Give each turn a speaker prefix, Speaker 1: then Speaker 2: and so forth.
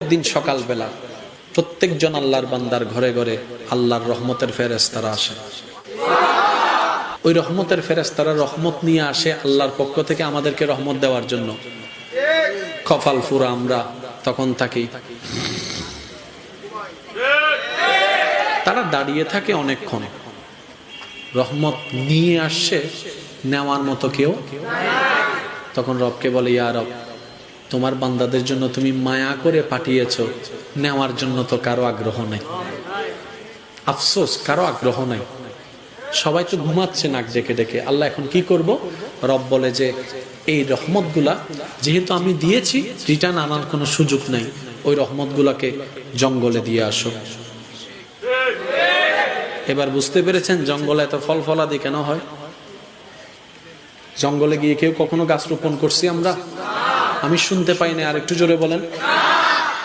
Speaker 1: দিন সকালবেলা প্রত্যেকজন আল্লাহর বান্দার ঘরে ঘরে আল্লাহর রহমতের ফেরেশতারা আসে। ওই রহমতের ফেরেশতারা রহমত নিয়ে আসে আল্লাহর পক্ষ থেকে আমাদেরকে রহমত দেওয়ার জন্য। কপাল ফুরা আমরা তখন থাকি, তারা দাঁড়িয়ে থাকে অনেকক্ষণ। রহমত নিয়ে আসছে, নেওয়ার মতো কেউ। তখন রবকে বলে, ইয়া রব, তোমার বান্দাদের জন্য তুমি মায়া করে পাঠিয়েছো, নেওয়ার জন্য তো কারো আগ্রহ নাই। আফসোস, কারো আগ্রহ নাই। সবাই তো ঘুমাচ্ছে নাক ডেকে ডেকে। আল্লাহ এখন কি করব? রব বলে যে এই রহমতগুলা যেহেতু আমি দিয়েছি, রিটার্ন আনার কোনো সুযোগ নাই। ওই রহমতগুলাকে জঙ্গলে দিয়ে আসো। এবার বুঝতে পেরেছেন জঙ্গলে এত ফল ফলাদি কেন হয়? জঙ্গলে গিয়ে কেউ কখনো গাছ রোপণ করছি আমরা? আমি শুনতে পাই না, আর একটু জোরে বলেন।